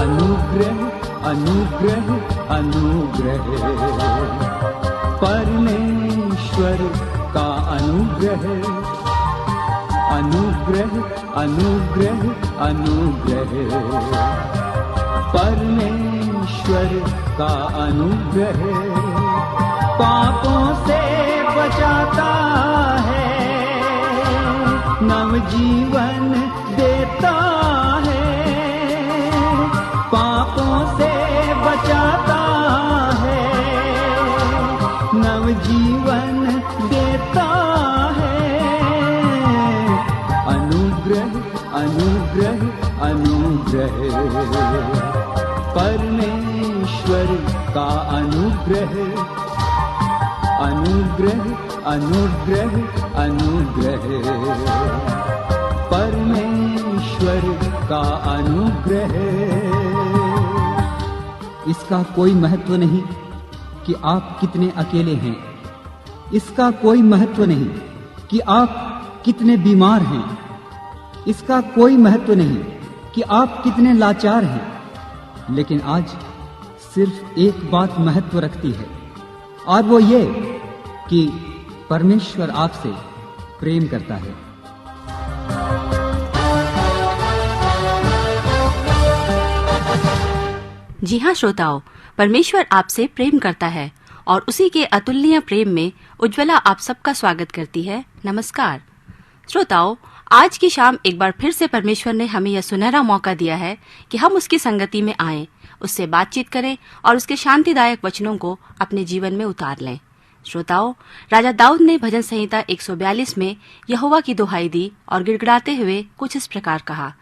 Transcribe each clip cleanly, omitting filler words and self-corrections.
अनुग्रह अनुग्रह अनुग्रह, परमेश्वर का अनुग्रह, अनुग्रह अनुग्रह अनुग्रह, परमेश्वर का अनुग्रह, पापों से बचाता है, नवजीवन देता है, पापों से बचाता है, नवजीवन देता है, अनुग्रह अनुग्रह अनुग्रह, परमेश्वर का अनुग्रह, अनुग्रह अनुग्रह अनुग्रह, परमेश्वर का अनुग्रह। इसका कोई महत्व नहीं कि आप कितने अकेले हैं, इसका कोई महत्व नहीं कि आप कितने बीमार हैं, इसका कोई महत्व नहीं कि आप कितने लाचार हैं, लेकिन आज सिर्फ एक बात महत्व रखती है, और वो ये कि परमेश्वर आपसे प्रेम करता है। जी हाँ श्रोताओ, परमेश्वर आपसे प्रेम करता है और उसी के अतुलनीय प्रेम में उज्ज्वला आप सबका स्वागत करती है। नमस्कार श्रोताओ, आज की शाम एक बार फिर से परमेश्वर ने हमें यह सुनहरा मौका दिया है कि हम उसकी संगति में आएं, उससे बातचीत करें और उसके शांतिदायक वचनों को अपने जीवन में उतार लें। श्रोताओ, राजा दाऊद ने भजन संहिता 142 में यहोवा की दुहाई दी और गिड़गिड़ाते हुए कुछ इस प्रकार कहा,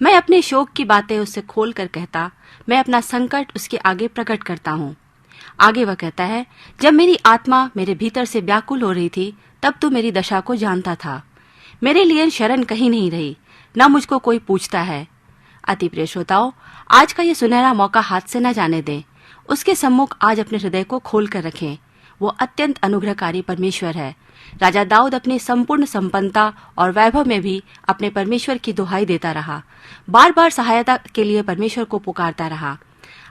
मैं अपने शोक की बातें उससे खोल कर कहता, मैं अपना संकट उसके आगे प्रकट करता हूँ। आगे वह कहता है, जब मेरी आत्मा मेरे भीतर से व्याकुल हो रही थी, तब तू मेरी दशा को जानता था। मेरे लिए शरण कहीं नहीं रही, न मुझको कोई पूछता है। अति प्रिय श्रोताओ, आज का ये सुनहरा मौका हाथ से न जाने दें। उसके सम्मुख आज अपने हृदय को खोल कर रखें। वो अत्यंत अनुग्रहकारी परमेश्वर है। राजा दाऊद अपनी संपूर्ण संपन्नता और वैभव में भी अपने परमेश्वर की दुहाई देता रहा, बार बार सहायता के लिए परमेश्वर को पुकारता रहा।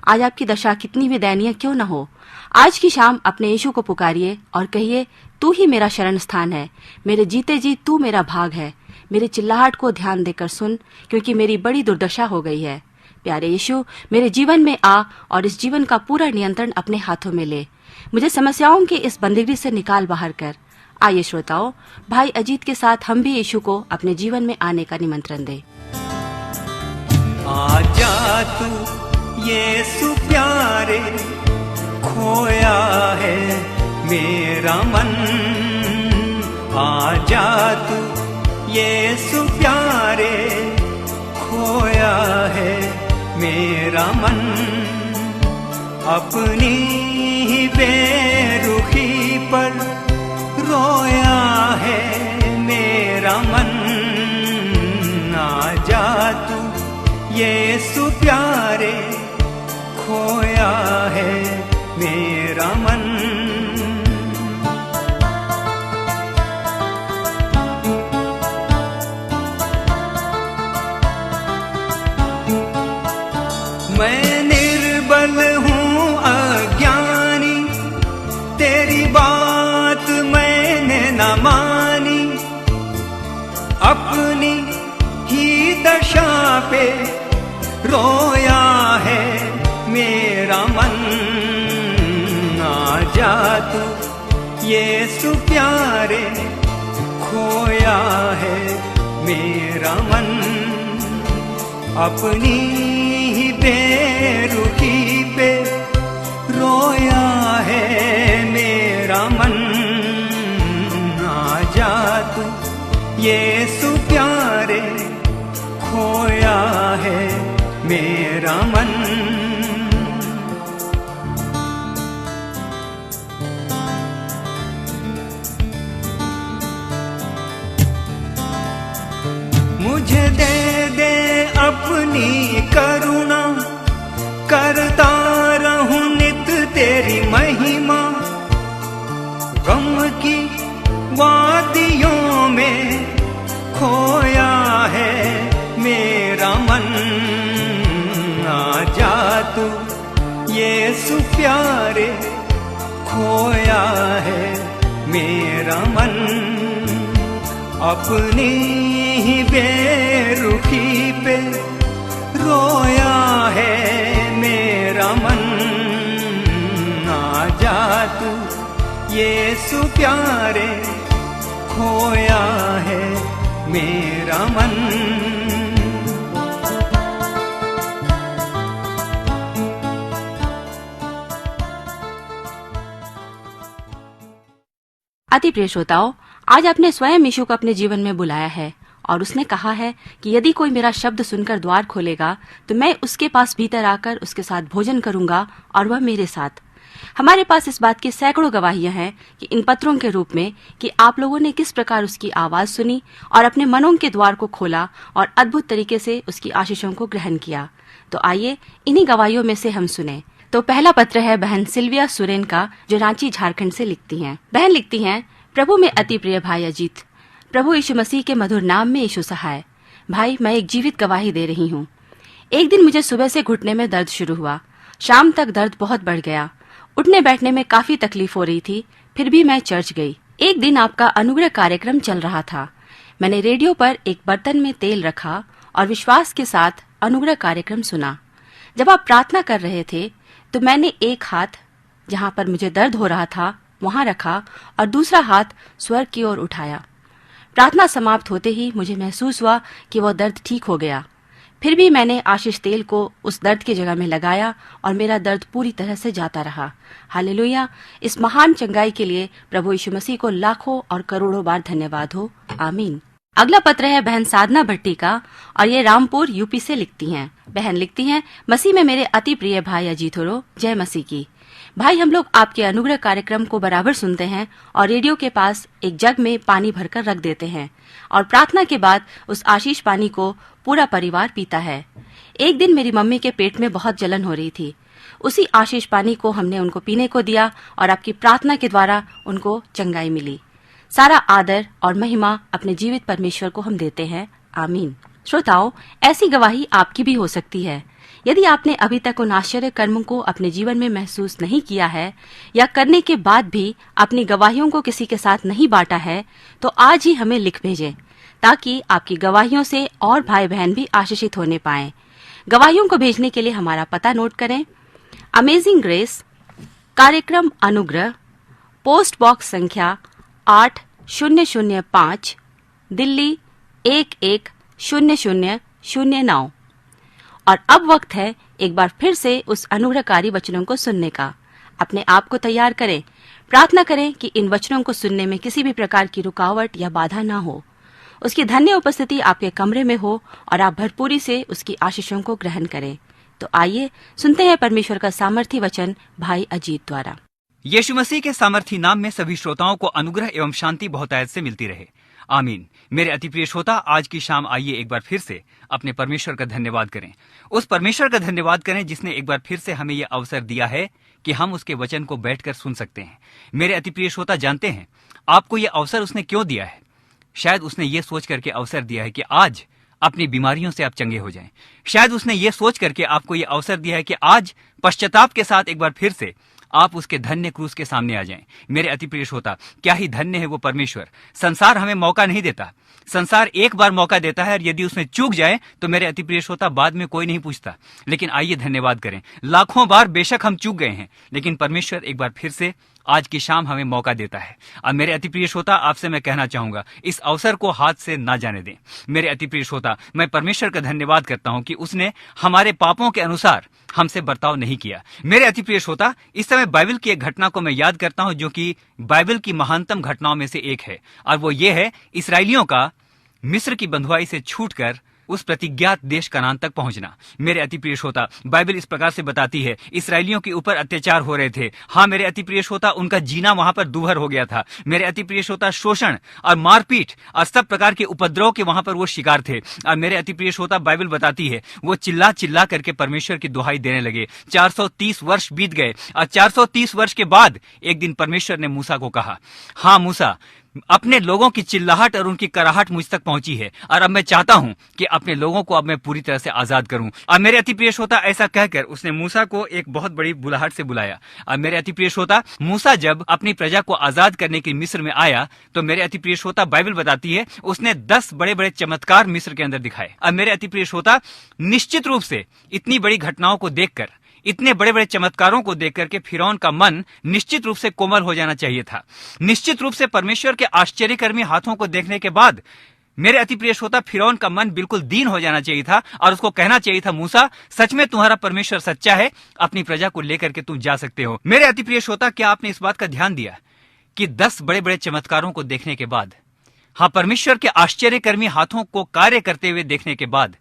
आज आपकी दशा कितनी भी दयनीय क्यों न हो, आज की शाम अपने यीशु को पुकारिए और कहिए, तू ही मेरा शरण स्थान है, मेरे जीते जी तू मेरा भाग है। मेरी चिल्लाहट को ध्यान देकर सुन, क्योंकि मेरी बड़ी दुर्दशा हो गई है। प्यारे यीशु, मेरे जीवन में आ और इस जीवन का पूरा नियंत्रण अपने हाथों में ले। मुझे समस्याओं की इस बंदीगृह से निकाल बाहर कर। आइए श्रोताओं, भाई अजीत के साथ हम भी यीशु को अपने जीवन में आने का निमंत्रण दें। आजा तू यीशु प्यारे, खोया है मेरा मन। आजा तू यीशु प्यारे, खोया है मेरा मन। अपनी ही बेरुखी पर रोया है मेरा मन। आजा तू यीशु प्यारे, खोया है मेरा मन। मैं निर्बल हूँ अज्ञानी, तेरी बात मैंने न मानी। अपनी ही दशा पे रोया है मेरा मन। आजा तू यीशु प्यारे, खोया है मेरा मन। अपनी ही बेरुखी पे रोया है मेरा मन। आजा तू यीशु प्यारे, खोया है मेरा मन। मुझे दे दे अपनी करुणा, करता रहूं नित तेरी महिमा। गम की वादियों में खोया है मेरा मन। जा तू यीशु प्यारे, खोया है मेरा मन, अपनी ही बेरुखी पे रोया है मेरा मन। आजा तू यीशु प्यारे, खोया है मेरा मन। अति प्रिय श्रोताओं, आज आपने स्वयं यीशु को अपने जीवन में बुलाया है और उसने कहा है कि यदि कोई मेरा शब्द सुनकर द्वार खोलेगा तो मैं उसके पास भीतर आकर उसके साथ भोजन करूंगा और वह मेरे साथ। हमारे पास इस बात की सैकड़ों गवाहियां हैं कि इन पत्रों के रूप में कि आप लोगों ने किस प्रकार उसकी आवाज सुनी और अपने मनों के द्वार को खोला और अद्भुत तरीके से उसकी आशीषों को ग्रहण किया। तो आइए इन्हीं गवाहियों में से हम सुने। तो पहला पत्र है बहन सिल्विया सुरेन का, जो रांची झारखंड से लिखती हैं। बहन लिखती हैं, प्रभु में अति प्रिय भाई अजीत, प्रभु यीशु मसीह के मधुर नाम में यीशु सहाय। भाई, मैं एक जीवित गवाही दे रही हूँ। एक दिन मुझे सुबह से घुटने में दर्द शुरू हुआ, शाम तक दर्द बहुत बढ़ गया, उठने बैठने में काफी तकलीफ हो रही थी, फिर भी मैं चर्च गई। एक दिन आपका अनुग्रह कार्यक्रम चल रहा था। मैंने रेडियो पर एक बर्तन में तेल रखा और विश्वास के साथ अनुग्रह कार्यक्रम सुना। जब आप प्रार्थना कर रहे थे तो मैंने एक हाथ जहां पर मुझे दर्द हो रहा था वहां रखा और दूसरा हाथ स्वर्ग की ओर उठाया। प्रार्थना समाप्त होते ही मुझे महसूस हुआ कि वह दर्द ठीक हो गया। फिर भी मैंने आशीष तेल को उस दर्द की जगह में लगाया और मेरा दर्द पूरी तरह से जाता रहा। हालेलुया! इस महान चंगाई के लिए प्रभु यीशु मसीह को लाखों और करोड़ों बार धन्यवाद हो। आमीन। अगला पत्र है बहन साधना भट्टी का और ये रामपुर यूपी से लिखती हैं। बहन लिखती हैं, मसीह में मेरे अति प्रिय भाई अजीत होरो, जय मसीह की। भाई, हम लोग आपके अनुग्रह कार्यक्रम को बराबर सुनते हैं और रेडियो के पास एक जग में पानी भरकर रख देते हैं और प्रार्थना के बाद उस आशीष पानी को पूरा परिवार पीता है। एक दिन मेरी मम्मी के पेट में बहुत जलन हो रही थी। उसी आशीष पानी को हमने उनको पीने को दिया और आपकी प्रार्थना के द्वारा उनको चंगाई मिली। सारा आदर और महिमा अपने जीवित परमेश्वर को हम देते हैं। आमीन। श्रोताओं, ऐसी गवाही आपकी भी हो सकती है। यदि आपने अभी तक उन आश्चर्य कर्मों को अपने जीवन में महसूस नहीं किया है या करने के बाद भी अपनी गवाहियों को किसी के साथ नहीं बांटा है, तो आज ही हमें लिख भेजें ताकि आपकी गवाहियों से और भाई बहन भी आशीषित होने पाएं। गवाहियों को भेजने के लिए हमारा पता नोट करें। अमेजिंग ग्रेस, कार्यक्रम अनुग्रह, पोस्ट बॉक्स संख्या 8005, दिल्ली 110009। और अब वक्त है एक बार फिर से उस अनुग्रहकारी वचनों को सुनने का। अपने आप को तैयार करें। प्रार्थना करें कि इन वचनों को सुनने में किसी भी प्रकार की रुकावट या बाधा ना हो। उसकी धन्य उपस्थिति आपके कमरे में हो और आप भरपूरी से उसकी आशीषों को ग्रहण करें। तो आइए सुनते हैं परमेश्वर का सामर्थी वचन भाई अजीत द्वारा। यीशु मसीह के सामर्थी नाम में सभी श्रोताओं को अनुग्रह एवं शांति बहुतायत से मिलती रहे। आमीन। मेरे अति प्रिय श्रोता, आज की शाम आइए एक बार फिर से अपने परमेश्वर का धन्यवाद करें। उस परमेश्वर का धन्यवाद करें जिसने एक बार फिर से हमें यह अवसर दिया है कि हम उसके वचन को बैठकर सुन सकते हैं। मेरे अति प्रिय श्रोता, जानते हैं आपको यह अवसर उसने क्यों दिया है? शायद उसने ये सोच करके अवसर दिया है कि आज अपनी बीमारियों से आप चंगे हो जाएं। शायद उसने ये सोच करके आपको यह अवसर दिया है कि आज पश्चाताप के साथ एक बार फिर से आप उसके धन्य क्रूस के सामने आ जाएं। मेरे अति प्रिय श्रोता, क्या ही धन्य है वो परमेश्वर। संसार हमें मौका नहीं देता। संसार एक बार मौका देता है और यदि उसमें चूक जाए तो मेरे अति प्रिय श्रोता, बाद में कोई नहीं पूछता। लेकिन आइए धन्यवाद करें। लाखों बार बेशक हम चूक गए हैं, लेकिन परमेश्वर एक बार फिर से आज की शाम हमें मौका देता है। और मेरे अति प्रिय श्रोता, आपसे मैं कहना चाहूंगा, इस अवसर को हाथ से ना जाने दें। मेरे अति प्रिय श्रोता, मैं परमेश्वर का धन्यवाद करता हूं कि उसने हमारे पापों के अनुसार हमसे बर्ताव नहीं किया। मेरे अति प्रिय श्रोता, इस समय बाइबल की एक घटना को मैं याद करता हूं जो कि बाइबल की महानतम घटनाओं में से एक है, और वो ये है इस्राएलियों का मिस्र की बंधुआई से छूटकर उस प्रतिज्ञात देश कनान तक पहुंचना। मेरे अति प्रिय श्रोता, बाइबल इस प्रकार से बताती है, इस्राएलियों के ऊपर अत्याचार हो रहे थे। हाँ मेरे अति प्रिय श्रोता, उनका जीना वहां पर दूभर हो गया था। मेरे अति प्रिय श्रोता, शोषण और मारपीट और सब प्रकार के उपद्रव के वहां पर वो शिकार थे। और मेरे अति प्रिय श्रोता, बाइबल बताती है वो चिल्ला चिल्ला करके परमेश्वर की दुहाई देने लगे। 430 वर्ष बीत गए और 430 वर्ष के बाद एक दिन परमेश्वर ने मूसा को कहा, हाँ मूसा, अपने लोगों की चिल्लाहट और उनकी कराहट मुझ तक पहुंची है और अब मैं चाहता हूं कि अपने लोगों को अब मैं पूरी तरह से आजाद करूं। अब मेरे अति प्रिय श्रोता, ऐसा कहकर उसने मूसा को एक बहुत बड़ी बुलाहट से बुलाया। अब मेरे अति प्रिय श्रोता, मूसा जब अपनी प्रजा को आजाद करने के लिए मिस्र में आया तो मेरे अति प्रिय श्रोता, बाइबल बताती है उसने 10 बड़े बड़े चमत्कार मिस्र के अंदर दिखाए। अब मेरे अति प्रिय श्रोता, निश्चित रूप से इतनी बड़ी घटनाओं को देखकर, इतने बड़े बड़े चमत्कारों को देखकर के फिरौन का मन निश्चित रूप से कोमल हो जाना चाहिए था। निश्चित रूप से परमेश्वर के आश्चर्यकर्मी हाथों को देखने के बाद मेरे अति प्रिय श्रोता, फिरौन का मन बिल्कुल दीन हो जाना चाहिए था और उसको कहना चाहिए था, मूसा सच में तुम्हारा परमेश्वर सच्चा है, अपनी प्रजा को लेकर के तुम जा सकते हो। मेरे अति प्रिय श्रोता, क्या आपने इस बात का ध्यान दिया कि 10 बड़े बड़े चमत्कारों को देखने के बाद, हाँ, परमेश्वर के आश्चर्यकर्मी हाथों को कार्य करते हुए देखने के बाद,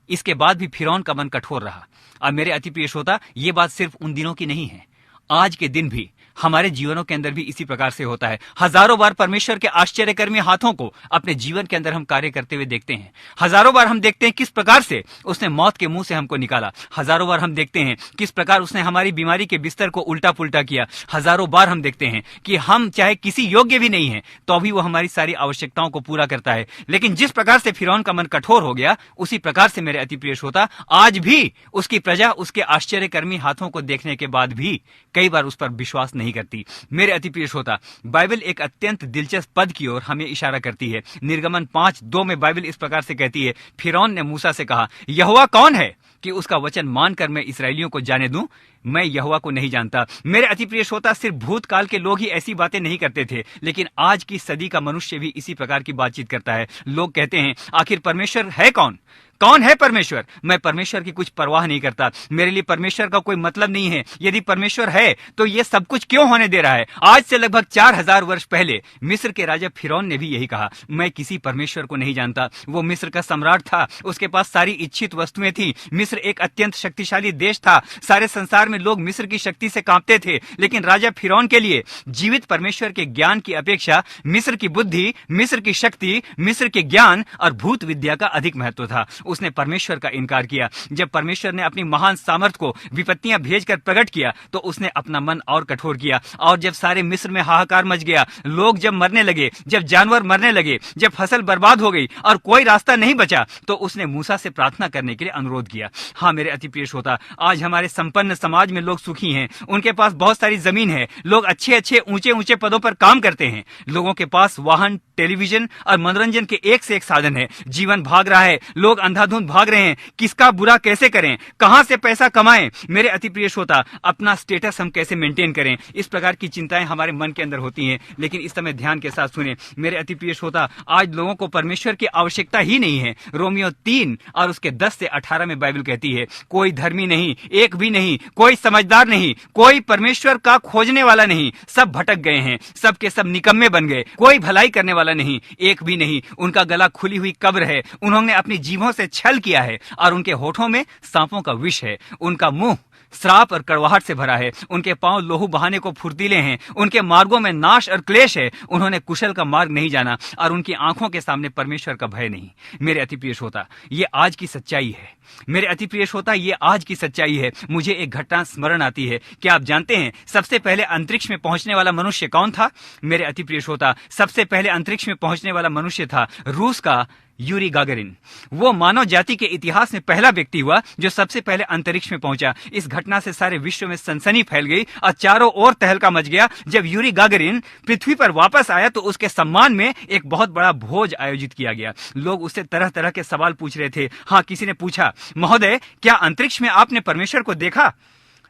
इसके बाद भी फिरौन का मन कठोर रहा। अब मेरे अति प्रिय श्रोता, ये बात सिर्फ उन दिनों की नहीं है, आज के दिन भी हमारे जीवनों के अंदर भी इसी प्रकार से होता है। हजारों बार परमेश्वर के आश्चर्यकर्मी हाथों को अपने जीवन के अंदर हम कार्य करते हुए देखते हैं। हजारों बार हम देखते हैं किस प्रकार से उसने मौत के मुंह से हमको निकाला। हजारों बार हम देखते हैं किस प्रकार उसने हमारी बीमारी के बिस्तर को उल्टा पुल्टा किया। हजारों बार हम देखते हैं कि हम चाहे किसी योग्य भी नहीं है तो भी वो हमारी सारी आवश्यकताओं को पूरा करता है। लेकिन जिस प्रकार से फिरौन का मन कठोर हो गया, उसी प्रकार से मेरे अति प्रिय श्रोता, आज भी उसकी प्रजा उसके आश्चर्यकर्मी हाथों को देखने के बाद भी कई बार उस पर विश्वास नहीं करती। मेरे अति प्रिय श्रोता, बाइबल एक अत्यंत दिलचस्प पद की ओर हमें इशारा करती है। निर्गमन 5:2 में बाइबल इस प्रकार से कहती है, फिरौन ने मूसा से कहा, यहोवा कौन है कि उसका वचन मानकर मैं इस्राएलियों को जाने दूं? मैं यहोवा को नहीं जानता। मेरे अति प्रिय श्रोता, सिर्फ भूतकाल के लोग ही ऐसी बातें नहीं करते थे, लेकिन आज की सदी का मनुष्य भी इसी प्रकार की बातचीत करता है। लोग कहते हैं, आखिर परमेश्वर है कौन? कौन है परमेश्वर? मैं परमेश्वर की कुछ परवाह नहीं करता, मेरे लिए परमेश्वर का कोई मतलब नहीं है। यदि परमेश्वर है तो ये सब कुछ क्यों होने दे रहा है? आज से लगभग 4000 वर्ष पहले मिस्र के राजा फिरौन ने भी यही कहा, मैं किसी परमेश्वर को नहीं जानता। वो मिस्र का सम्राट था, उसके पास सारी इच्छित वस्तुएं थी। मिस्र एक अत्यंत शक्तिशाली देश था, सारे संसार में लोग मिस्र की शक्ति से कांपते थे। लेकिन राजा फिरौन के लिए जीवित परमेश्वर के ज्ञान की अपेक्षा मिस्र की बुद्धि, मिस्र की शक्ति, मिस्र के ज्ञान और भूत विद्या का अधिक महत्व था। उसने परमेश्वर का इनकार किया। जब परमेश्वर ने अपनी महान सामर्थ को विपत्तियां भेजकर प्रकट किया तो उसने अपना मन और कठोर किया। और जब सारे मिस्र में हाहाकार मच गया, लोग जब मरने लगे, जब जानवर मरने लगे, जब फसल बर्बाद हो गई और कोई रास्ता नहीं बचा, तो उसने मूसा से प्रार्थना करने के लिए अनुरोध किया। हाँ मेरे अति प्रिय श्रोता, आज हमारे संपन्न समाज में लोग सुखी हैं, उनके पास बहुत सारी जमीन है, लोग अच्छे अच्छे ऊंचे ऊंचे पदों पर काम करते हैं, लोगों के पास वाहन, टेलीविजन और मनोरंजन के एक से एक साधन है। जीवन भाग रहा है, लोग अंधाधुंध भाग रहे हैं, किसका बुरा कैसे करें, कहां से पैसा कमाएं। मेरे अति प्रिय श्रोता, अपना स्टेटस हम कैसे मेंटेन करें, इस प्रकार की चिंताएं हमारे मन के अंदर होती हैं। लेकिन इस समय ध्यान के साथ सुने मेरे अति प्रिय श्रोता, आज लोगों को परमेश्वर की आवश्यकता ही नहीं है। रोमियो 3 और उसके 10 से 18 में बाइबल कहती है, कोई धर्मी नहीं, एक भी नहीं, कोई समझदार नहीं, कोई परमेश्वर का खोजने वाला नहीं, सब भटक गए हैं, सब के सब निकम्मे बन गए, कोई भलाई करने वाला नहीं, एक भी नहीं। उनका गला खुली हुई कब्र है, उन्होंने अपनी जीभों से छल किया है और उनके होठों में सांपों का विष है, उनका मुंह श्राप और कड़वाहट से भरा है, उनके पांव लोहू बहाने को फुर्तीले हैं, उनके मार्गों में नाश और क्लेश है, उन्होंने कुशल का मार्ग नहीं जाना और उनकी आंखों के सामने परमेश्वर का भय नहीं। मेरे अति प्रिय श्रोता, ये आज की सच्चाई है। मेरे अति प्रिय श्रोता, ये आज की सच्चाई है। मुझे एक घटना स्मरण आती है। क्या आप जानते हैं सबसे पहले अंतरिक्ष में पहुंचने वाला मनुष्य कौन था? मेरे अति प्रिय श्रोता, सबसे पहले अंतरिक्ष में पहुंचने वाला मनुष्य था रूस का यूरी गागरिन। वो मानव जाति के इतिहास में पहला व्यक्ति हुआ जो सबसे पहले अंतरिक्ष में पहुंचा। इस घटना से सारे विश्व में सनसनी फैल गई और चारों ओर तहलका मच गया। जब यूरी गागरिन पृथ्वी पर वापस आया तो उसके सम्मान में एक बहुत बड़ा भोज आयोजित किया गया। लोग उससे तरह तरह के सवाल पूछ रहे थे। हाँ, किसी ने पूछा, महोदय क्या अंतरिक्ष में आपने परमेश्वर को देखा?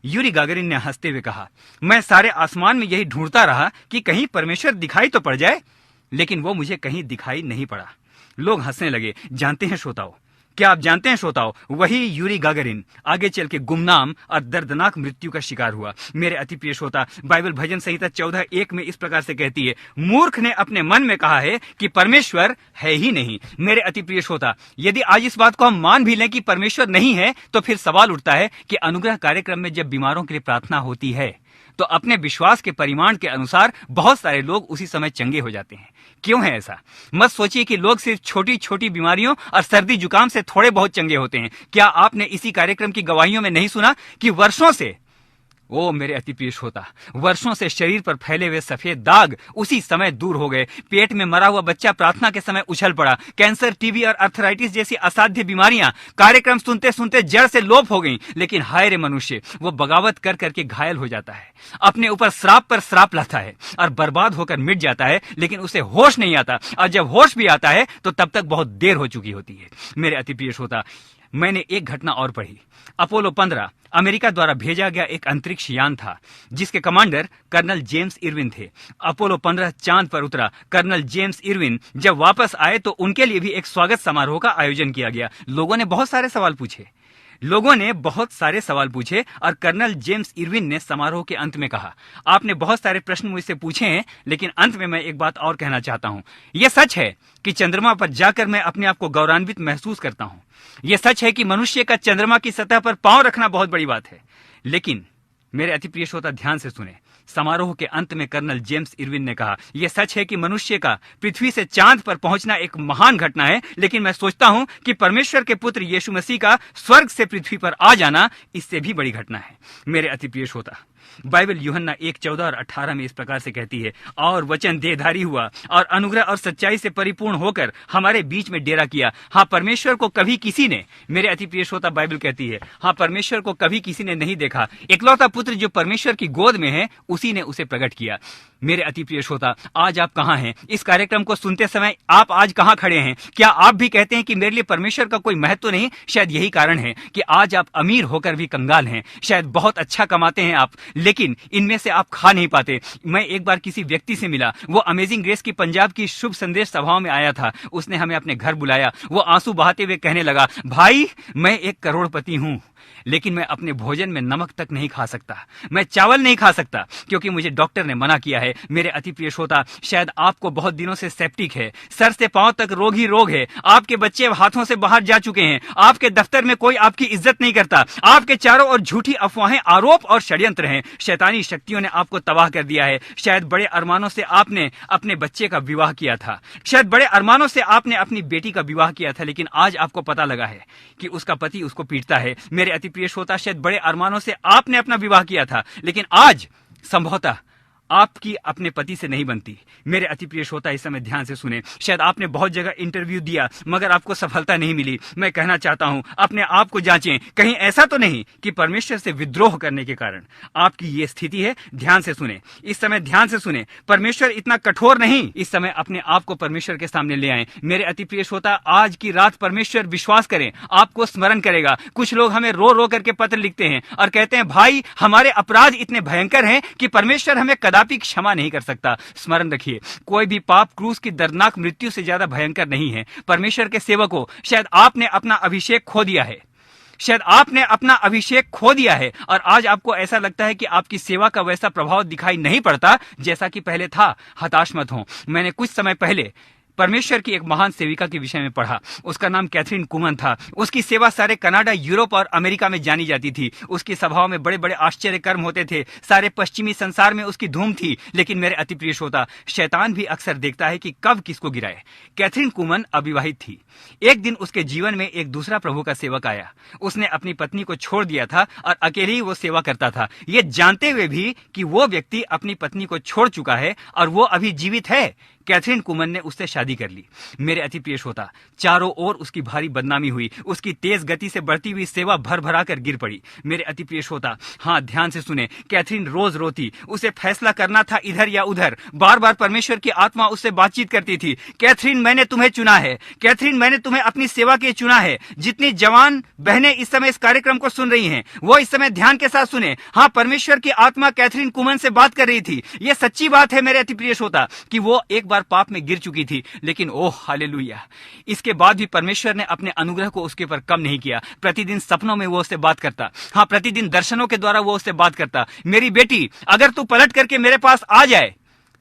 यूरी गागरिन ने हंसते हुए कहा, मैं सारे आसमान में यही ढूंढता रहा कि कहीं परमेश्वर दिखाई तो पड़ जाए, लेकिन वो मुझे कहीं दिखाई नहीं पड़ा। लोग हंसने लगे। जानते हैं श्रोताओं, क्या आप जानते हैं श्रोताओं, वही यूरी गागरिन आगे चल के गुमनाम और दर्दनाक मृत्यु का शिकार हुआ। मेरे अति प्रिय श्रोता, बाइबल भजन संहिता 14:1 में इस प्रकार से कहती है, मूर्ख ने अपने मन में कहा है कि परमेश्वर है ही नहीं। मेरे अति प्रिय श्रोता, यदि आज इस बात को हम मान भी लें कि परमेश्वर नहीं है, तो फिर सवाल उठता है कि अनुग्रह कार्यक्रम में जब बीमारों के लिए प्रार्थना होती है तो अपने विश्वास के परिमाण के अनुसार बहुत सारे लोग उसी समय चंगे हो जाते हैं। क्यों है ऐसा? मत सोचिए कि लोग सिर्फ छोटी छोटी बीमारियों और सर्दी जुकाम से थोड़े बहुत चंगे होते हैं। क्या आपने इसी कार्यक्रम की गवाहियों में नहीं सुना कि वर्षों से ओ मेरे अति प्रिय श्रोता, वर्षों से शरीर पर फैले हुए सफेद दाग उसी समय दूर हो गए। पेट में मरा हुआ बच्चा प्रार्थना के समय उछल पड़ा। कैंसर, टीबी और अर्थराइटिस जैसी असाध्य बीमारियां कार्यक्रम सुनते सुनते जड़ से लोप हो गईं। लेकिन हाय रे मनुष्य, वो बगावत कर करके घायल हो जाता है, अपने ऊपर श्राप पर श्राप लाता है और बर्बाद होकर मिट जाता है, लेकिन उसे होश नहीं आता। और जब होश भी आता है तो तब तक बहुत देर हो चुकी होती है। मेरे अति प्रिय श्रोता, मैंने एक घटना और पढ़ी। अपोलो 15 अमेरिका द्वारा भेजा गया एक अंतरिक्ष यान था जिसके कमांडर कर्नल जेम्स इरविन थे। अपोलो 15 चांद पर उतरा। कर्नल जेम्स इरविन जब वापस आए तो उनके लिए भी एक स्वागत समारोह का आयोजन किया गया। लोगों ने बहुत सारे सवाल पूछे और कर्नल जेम्स इरविन ने समारोह के अंत में कहा, आपने बहुत सारे प्रश्न मुझसे पूछे हैं, लेकिन अंत में मैं एक बात और कहना चाहता हूं। यह सच है कि चंद्रमा पर जाकर मैं अपने आप को गौरवान्वित महसूस करता हूं। यह सच है कि मनुष्य का चंद्रमा की सतह पर पांव रखना बहुत बड़ी बात है। लेकिन मेरे अति प्रिय श्रोता, ध्यान से सुने। समारोह के अंत में कर्नल जेम्स इरविन ने कहा, यह सच है कि मनुष्य का पृथ्वी से चांद पर पहुंचना एक महान घटना है, लेकिन मैं सोचता हूं कि परमेश्वर के पुत्र यीशु मसीह का स्वर्ग से पृथ्वी पर आ जाना इससे भी बड़ी घटना है। मेरे अति प्रिय श्रोता, बाइबल यूहन्ना 1:14 और 18 में इस प्रकार से कहती है, और वचन देहधारी हुआ और अनुग्रह और सच्चाई से परिपूर्ण होकर हमारे बीच में डेरा किया। हाँ, परमेश्वर को कभी किसी ने, मेरे अति प्रिय श्रोता, बाइबल कहती है, हाँ, परमेश्वर को कभी किसी ने नहीं देखा। इकलौता पुत्र जो परमेश्वर की गोद में है, उसी ने उसे प्रकट किया। मेरे अति प्रिय श्रोता, आज आप कहां हैं? इस कार्यक्रम को सुनते समय आप आज कहां खड़े हैं? क्या आप भी कहते हैं कि मेरे लिए परमेश्वर का कोई महत्व नहीं? शायद यही कारण है कि आज आप अमीर होकर भी कंगाल हैं। शायद बहुत अच्छा कमाते हैं आप, लेकिन इनमें से आप खा नहीं पाते। मैं एक बार किसी व्यक्ति से मिला, वो अमेजिंग ग्रेस की पंजाब की शुभ संदेश सभाओं में आया था। उसने हमें अपने घर बुलाया। वो आंसू बहाते हुए कहने लगा, भाई, मैं एक करोड़पति हूं, लेकिन मैं अपने भोजन में नमक तक नहीं खा सकता। मैं चावल नहीं खा सकता क्योंकि मुझे डॉक्टर ने मना किया है। मेरे अति प्रिय श्रोता, शायद आपको बहुत दिनों से सेप्टिक है, सर से पांव तक रोग ही रोग है। आपके बच्चे हाथों से बाहर जा चुके हैं। आपके दफ्तर में कोई आपकी इज्जत नहीं करता। आपके चारों ओर झूठी अफवाहें, आरोप और षड्यंत्र हैं। शैतानी शक्तियों ने आपको तबाह कर दिया है। शायद बड़े अरमानों से आपने अपने बच्चे का विवाह किया था। शायद बड़े अरमानों से आपने अपनी बेटी का विवाह किया था, लेकिन आज आपको पता लगा है कि उसका पति उसको पीटता है। मेरे अति प्रिय श्रोता, शायद बड़े अरमानों से आपने अपना विवाह किया था, लेकिन आज संभवतः आपकी अपने पति से नहीं बनती। मेरे अति प्रिय श्रोता, इस समय ध्यान से सुने। शायद आपने बहुत जगह इंटरव्यू दिया मगर आपको सफलता नहीं मिली। मैं कहना चाहता हूं, अपने आप को जांचें, कहीं ऐसा तो नहीं कि परमेश्वर से विद्रोह करने के कारण आपकी ये स्थिति है। ध्यान से सुने, इस समय ध्यान से सुने। परमेश्वर इतना कठोर नहीं। इस समय अपने आप को परमेश्वर के सामने ले आए। मेरे अति प्रिय श्रोता, आज की रात परमेश्वर, विश्वास करें, आपको स्मरण करेगा। कुछ लोग हमें रो रो करके पत्र लिखते हैं और कहते हैं, भाई, हमारे अपराध इतने भयंकर हैं कि परमेश्वर हमें कदापि क्षमा नहीं कर सकता। स्मरण रखिए, कोई भी पाप क्रूस की दर्दनाक मृत्यु से ज्यादा भयंकर नहीं है। परमेश्वर के सेवकों, शायद आपने अपना अभिषेक खो दिया है। शायद आपने अपना अभिषेक खो दिया है और आज आपको ऐसा लगता है कि आपकी सेवा का वैसा प्रभाव दिखाई नहीं पड़ता जैसा कि पहले था। हताश मत हो। मैंने कुछ समय पहले परमेश्वर की एक महान सेविका के विषय में पढ़ा। उसका नाम कैथरीन कुमन था। उसकी सेवा सारे कनाडा, यूरोप और अमेरिका में जानी जाती थी। उसकी सभाओं में बड़े बड़े आश्चर्य कर्म होते थे। सारे पश्चिमी संसार में उसकी धूम थी। लेकिन मेरे अति प्रिय श्रोता, शैतान भी अक्सर देखता है कि कब किसको गिराए। कैथरीन कुमन अविवाहित थी। एक दिन उसके जीवन में एक दूसरा प्रभु का सेवक आया। उसने अपनी पत्नी को छोड़ दिया था और अकेले ही वो सेवा करता था, ये जानते हुए भी कि वो व्यक्ति अपनी पत्नी को छोड़ चुका है और वो अभी जीवित है। कैथरीन कुमन ने उससे शादी कर ली। मेरे अति प्रिय श्रोता, चारों ओर उसकी भारी बदनामी हुई। उसकी तेज गति से बढ़ती हुई सेवा भर भरा कर गिर पड़ी। मेरे अति प्रिय श्रोता, हाँ, ध्यान से सुने। कैथरीन रोज रोती। उसे फैसला करना था इधर या उधर। बार बार परमेश्वर की आत्मा उससे बातचीत करती थी। कैथरीन, मैंने तुम्हें चुना है। कैथरीन, मैंने तुम्हें अपनी सेवा के लिए चुना है। जितनी जवान बहनें इस समय इस कार्यक्रम को सुन रही हैं, वो इस समय ध्यान के साथ सुने। हाँ, परमेश्वर की आत्मा कैथरीन कुमन से बात कर रही थी। यह सच्ची बात है मेरे अति प्रिय श्रोता कि वो एक बार पाप में गिर चुकी थी, लेकिन ओह हालेलुया, इसके बाद भी परमेश्वर ने अपने अनुग्रह को उसके पर कम नहीं किया। प्रतिदिन सपनों में वो उससे बात करता। हाँ, प्रतिदिन दर्शनों के द्वारा वो उससे बात करता। मेरी बेटी, अगर तू पलट करके मेरे पास आ जाए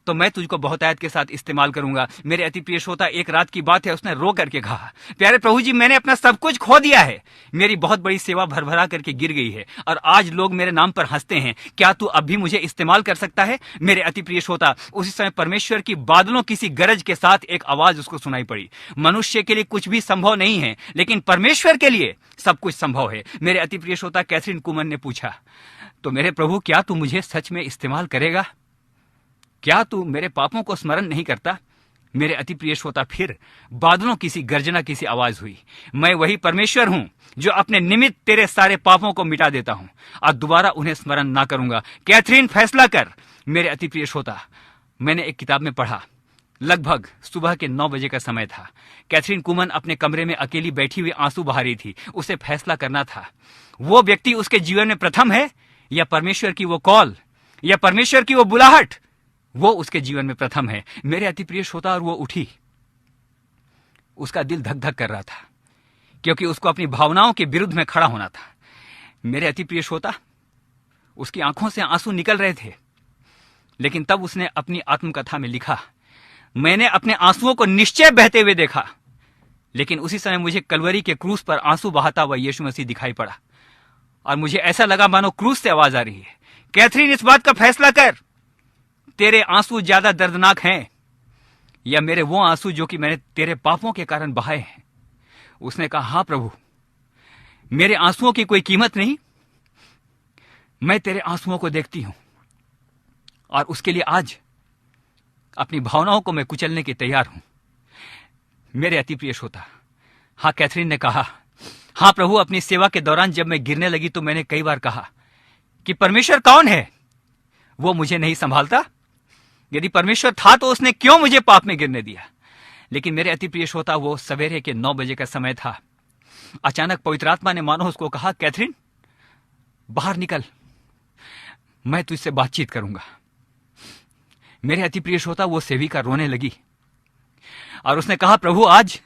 तो मैं तुझको बहुतायत के साथ इस्तेमाल करूंगा। मेरे अति प्रिय श्रोता, एक रात की बात है, उसने रो करके कहा, प्यारे प्रभु जी, मैंने अपना सब कुछ खो दिया है। मेरी बहुत बड़ी सेवा भरभरा करके गिर गई है और आज लोग मेरे नाम पर हंसते हैं। क्या तू अब भी मुझे इस्तेमाल कर सकता है? मेरे अति प्रिय श्रोता, उसी समय परमेश्वर की बादलों किसी गरज के साथ एक आवाज उसको सुनाई पड़ी। मनुष्य के लिए कुछ भी संभव नहीं है, लेकिन परमेश्वर के लिए सब कुछ संभव है। मेरे अति प्रिय श्रोता, कैथरीन कुमन ने पूछा, तो मेरे प्रभु, क्या तू मुझे सच में इस्तेमाल करेगा? क्या तू मेरे पापों को स्मरण नहीं करता? मेरे अति प्रिय श्रोता, फिर बादलों की सी गर्जना की सी आवाज हुई। मैं वही परमेश्वर हूं जो अपने निमित्त तेरे सारे पापों को मिटा देता हूं और दोबारा उन्हें स्मरण ना करूंगा। कैथरीन, फैसला कर। मेरे अति प्रिय श्रोता, मैंने एक किताब में पढ़ा, लगभग सुबह के 9 बजे का समय था। कैथरीन कुमन अपने कमरे में अकेली बैठी हुई आंसू बहा रही थी। उसे फैसला करना था, वो व्यक्ति उसके जीवन में प्रथम है या परमेश्वर की वो कॉल या परमेश्वर की वो बुलाहट, वो उसके जीवन में प्रथम है। मेरे अति प्रिय श्रोता, और वो उठी। उसका दिल धक धक कर रहा था क्योंकि उसको अपनी भावनाओं के विरुद्ध में खड़ा होना था। मेरे अति प्रिय श्रोता, उसकी आंखों से आंसू निकल रहे थे, लेकिन तब उसने अपनी आत्मकथा में लिखा, मैंने अपने आंसुओं को निश्चय बहते हुए देखा, लेकिन उसी समय मुझे कलवरी के क्रूस पर आंसू बहाता हुआ यीशु मसीह दिखाई पड़ा और मुझे ऐसा लगा मानो क्रूस से आवाज आ रही है, कैथरीन, इस बात का फैसला कर। तेरे आंसू ज्यादा दर्दनाक हैं या मेरे वो आंसू जो कि मैंने तेरे पापों के कारण बहाए हैं? उसने कहा, हां प्रभु, मेरे आंसुओं की कोई कीमत नहीं। मैं तेरे आंसुओं को देखती हूं और उसके लिए आज अपनी भावनाओं को मैं कुचलने के तैयार हूं। मेरे अति प्रिय श्रोता, हां, कैथरीन ने कहा, हां प्रभु, अपनी सेवा के दौरान जब मैं गिरने लगी तो मैंने कई बार कहा कि परमेश्वर कौन है? वो मुझे नहीं संभालता। यदि परमेश्वर था तो उसने क्यों मुझे पाप में गिरने दिया? लेकिन मेरे अति प्रिय श्रोता, वो सवेरे के 9 बजे का समय था। अचानक पवित्र आत्मा ने मानो उसको कहा, कैथरीन, बाहर निकल, मैं तुझसे बातचीत करूंगा। मेरे अति प्रिय श्रोता, वो सेविका रोने लगी और उसने कहा, प्रभु, आज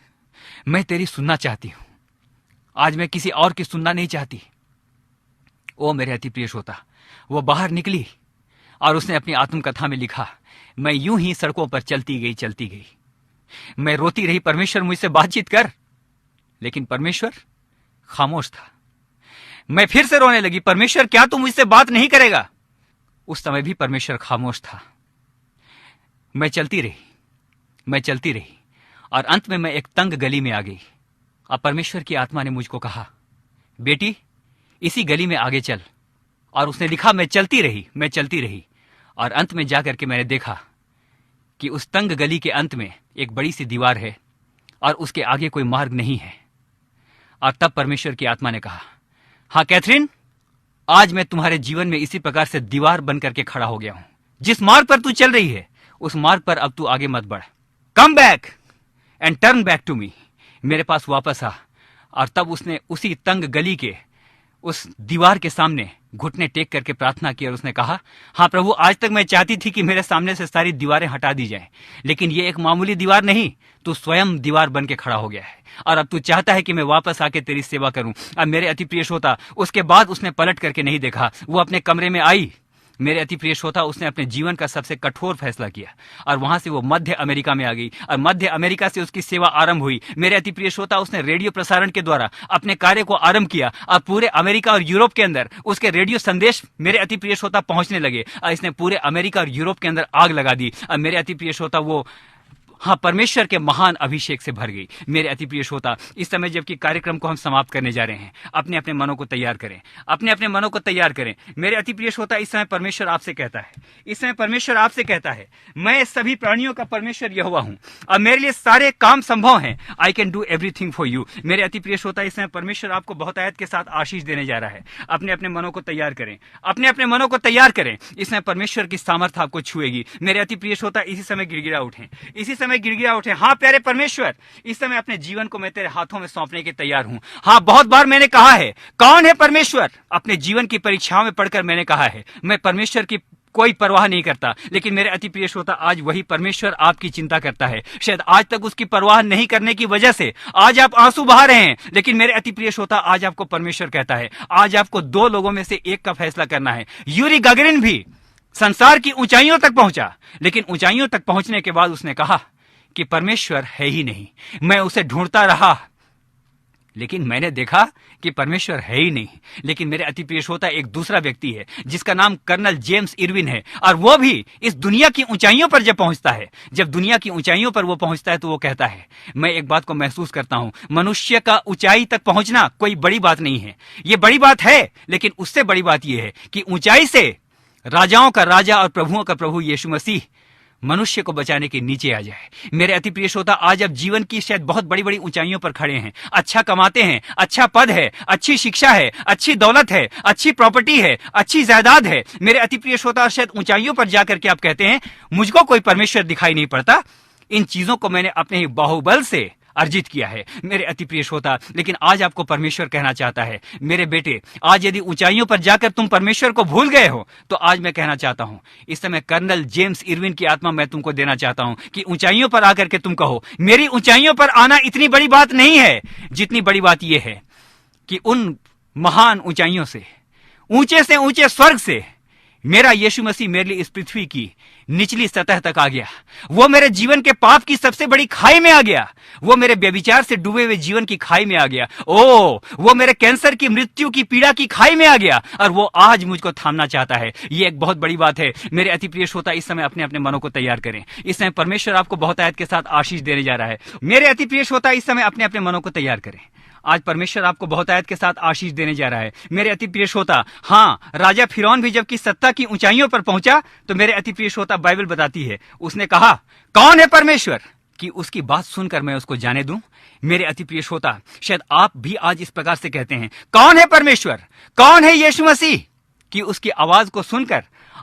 मैं तेरी सुनना चाहती हूं, आज मैं किसी और की सुनना नहीं चाहती। ओ मेरे अति प्रिय श्रोता, वो बाहर निकली और उसने अपनी आत्मकथा में लिखा, मैं यूं ही सड़कों पर चलती गई। मैं रोती रही, परमेश्वर मुझसे बातचीत कर, लेकिन परमेश्वर खामोश था। मैं फिर से रोने लगी, परमेश्वर, क्या तू मुझसे बात नहीं करेगा? उस समय भी परमेश्वर खामोश था। मैं चलती रही और अंत में मैं एक तंग गली में आ गई और परमेश्वर की आत्मा ने मुझको कहा, बेटी, इसी गली में आगे चल। और उसने लिखा, मैं चलती रही और अंत में जाकर के मैंने देखा कि उस तंग गली के अंत में एक बड़ी सी दीवार है और उसके आगे कोई मार्ग नहीं है। और तब परमेश्वर की आत्मा ने कहा, हाँ कैथरीन, आज मैं तुम्हारे जीवन में इसी प्रकार से दीवार बन करके खड़ा हो गया हूं। जिस मार्ग पर तू चल रही है उस मार्ग पर अब तू आगे मत बढ़। Come back and turn back to me, मेरे पास वापस आ। और तब उसने उसी तंग गली के उस दीवार के सामने घुटने टेक करके प्रार्थना की और उसने कहा, हाँ प्रभु, आज तक मैं चाहती थी कि मेरे सामने से सारी दीवारें हटा दी जाएं, लेकिन ये एक मामूली दीवार नहीं, तू स्वयं दीवार बन के खड़ा हो गया है और अब तू चाहता है कि मैं वापस आके तेरी सेवा करूं। अब मेरे अति प्रिय श्रोता, उसके बाद उसने पलट करके नहीं देखा, वो अपने कमरे में आई। मेरे अति प्रिय श्रोता, उसने अपने जीवन का सबसे कठोर फैसला किया और वहां से वो मध्य अमेरिका में आ गई और मध्य अमेरिका से उसकी सेवा आरंभ हुई। मेरे अति प्रिय श्रोता, उसने रेडियो प्रसारण के द्वारा अपने कार्य को आरंभ किया और पूरे अमेरिका और यूरोप के अंदर उसके रेडियो संदेश मेरे अति प्रिय श्रोता पहुंचने लगे और इसने पूरे अमेरिका और यूरोप के अंदर आग लगा दी। और मेरे अति प्रिय श्रोता, वो हाँ परमेश्वर के महान अभिषेक से भर गई। मेरे अति प्रिय श्रोता, इस समय जबकि कार्यक्रम को हम समाप्त करने जा रहे हैं, अपने अपने मनों को तैयार करें, अपने अपने मनों को तैयार करें। मेरे अति प्रिय श्रोता, इस समय परमेश्वर आपसे कहता है, इस समय परमेश्वर आपसे कहता है, मैं सभी प्राणियों का परमेश्वर यहोवा हूं और मेरे लिए सारे काम संभव हैं। I can do everything for you. मेरे अति प्रिय श्रोता, इस समय परमेश्वर आपको बहुतायत के साथ आशीष देने जा रहा है। अपने अपने मनों को तैयार करें, अपने अपने मनों को तैयार करें। इस समय परमेश्वर की सामर्थ आपको छुएगी। मेरे अति प्रिय श्रोता, इसी समय गिड़गिड़ा उठें, इसी समय गिड़गिड़ा उठें। हाँ प्यारे परमेश्वर, इस समय अपने जीवन को मैं तेरे हाथों में सौंपने के तैयार हूं। हाँ, बहुत बार मैंने कहा है, कौन है परमेश्वर? अपने जीवन की परीक्षाओं में पढ़कर मैंने कहा है, मैं परमेश्वर की कोई परवाह नहीं करता। लेकिन मेरे अति प्रिय श्रोता, आज वही परमेश्वर आपकी चिंता करता है। शायद आज तक उसकी परवाह नहीं करने की वजह से आज आप आंसू बहा रहे हैं, लेकिन मेरे अति प्रिय श्रोता, आज आपको परमेश्वर कहता है, आज आपको 2 लोगों में से एक का फैसला करना है। यूरी गागरिन भी संसार की ऊंचाइयों तक पहुंचा, लेकिन ऊंचाइयों तक पहुंचने के बाद उसने कहा कि परमेश्वर है ही नहीं। मैं उसे ढूंढता रहा, लेकिन मैंने देखा कि परमेश्वर है ही नहीं। लेकिन मेरे अति प्रिय श्रोता, एक दूसरा व्यक्ति है जिसका नाम कर्नल जेम्स इरविन है, और वो भी इस दुनिया की ऊंचाइयों पर जब पहुंचता है, जब दुनिया की ऊंचाइयों पर वो पहुंचता है, तो वो कहता है, मैं एक बात को महसूस करता हूं, मनुष्य का ऊंचाई तक पहुंचना कोई बड़ी बात नहीं है। ये बड़ी बात है, लेकिन उससे बड़ी बात यह है कि ऊंचाई से राजाओं का राजा और प्रभुओं का प्रभु यीशु मसीह मनुष्य को बचाने के नीचे आ जाए। मेरे अति प्रिय श्रोता, आज आप जीवन की शायद बहुत बड़ी बड़ी ऊंचाइयों पर खड़े हैं, अच्छा कमाते हैं, अच्छा पद है, अच्छी शिक्षा है, अच्छी दौलत है, अच्छी प्रॉपर्टी है, अच्छी जायदाद है। मेरे अति प्रिय श्रोता, शायद ऊंचाइयों पर जाकर के आप कहते हैं, मुझको कोई परमेश्वर दिखाई नहीं पड़ता, इन चीजों को मैंने अपने ही बाहुबल से अर्जित किया है। मेरे अति प्रिय श्रोता, लेकिन आज आपको परमेश्वर कहना चाहता है, मेरे बेटे, आज यदि ऊंचाइयों पर जाकर तुम परमेश्वर को भूल गए हो, तो आज मैं कहना चाहता हूं, इस समय कर्नल जेम्स इरविन की आत्मा मैं तुमको देना चाहता हूं कि ऊंचाइयों पर आकर के तुम कहो, मेरी ऊंचाइयों पर आना इतनी बड़ी बात नहीं है, जितनी बड़ी बात यह है कि उन महान ऊंचाइयों से, ऊंचे से ऊंचे स्वर्ग से मेरा यीशु मसीह मेरे लिए इस पृथ्वी की निचली सतह तक आ गया। वो मेरे जीवन के पाप की सबसे बड़ी खाई में आ गया। वो मेरे व्यभिचार से डूबे हुए जीवन की खाई में आ गया। वो मेरे कैंसर की मृत्यु की पीड़ा की खाई में आ गया, और वो आज मुझको थामना चाहता है। ये एक बहुत बड़ी बात है। मेरे अति प्रिय श्रोता, इस समय अपने अपने मनों को तैयार करें। इस समय परमेश्वर आपको बहुतायत के साथ आशीष देने जा रहा है। मेरे अति प्रिय श्रोता, इस समय अपने अपने मनों को तैयार करें। आज परमेश्वर आपको बहुतायत के साथ आशीष देने जा रहा है। मेरे अति प्रिय श्रोता, हाँ, राजा फिरौन भी जबकि सत्ता की ऊंचाइयों पर पहुंचा, तो मेरे अति प्रिय श्रोता, बाइबल बताती है, उसने कहा, कौन है परमेश्वर, कि उसकी बात सुनकर मैं उसको जाने दूं। मेरे अति प्रिय श्रोता, शायद आप भी आज इस प्रकार से कहते हैं, कौन है परमेश्वर, कौन है यीशु मसीह, कि उसकी आवाज को सुनकर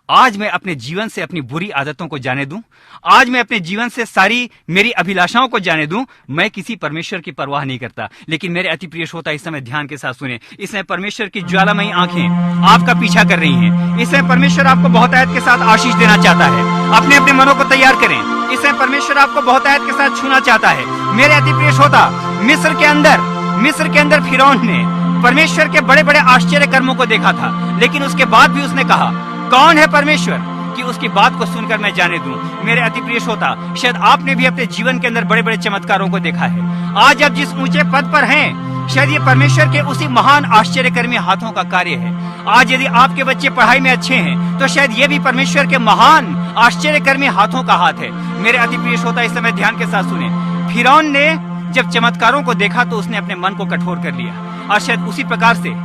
आज मैं अपने जीवन से अपनी बुरी आदतों को जाने दूं, आज मैं अपने जीवन से सारी मेरी अभिलाषाओं को जाने दूं। मैं किसी परमेश्वर की परवाह नहीं करता। लेकिन मेरे अति प्रिय श्रोता, इस समय ध्यान के साथ सुने। इस समय परमेश्वर की ज्वालामयी आंखें आपका पीछा कर रही हैं। इस समय परमेश्वर आपको बहुतायत के साथ आशीष देना चाहता है। अपने अपने मनों को तैयार करें। इस समय परमेश्वर आपको बहुतायत के साथ छूना चाहता है। मेरे अति प्रिय श्रोता, मिस्र के अंदर फिरौन ने परमेश्वर के बड़े बड़े आश्चर्य कर्मों को देखा था, लेकिन उसके बाद भी उसने कहा, कौन है परमेश्वर, कि उसकी बात को सुनकर मैं जाने दूं। मेरे अति प्रिय श्रोता, शायद आपने भी अपने जीवन के अंदर बड़े बड़े चमत्कारों को देखा है। आज आप जिस ऊंचे पद पर हैं, शायद ये परमेश्वर के उसी महान आश्चर्यकर्मी हाथों का कार्य है। आज यदि आपके बच्चे पढ़ाई में अच्छे हैं, तो शायद ये भी परमेश्वर के महान आश्चर्यकर्मी हाथों का हाथ है। मेरे अति प्रिय श्रोता, इस समय ध्यान के साथ सुने। फिरौन ने जब चमत्कारों को देखा, तो उसने अपने मन को कठोर कर लिया, और शायद उसी प्रकार से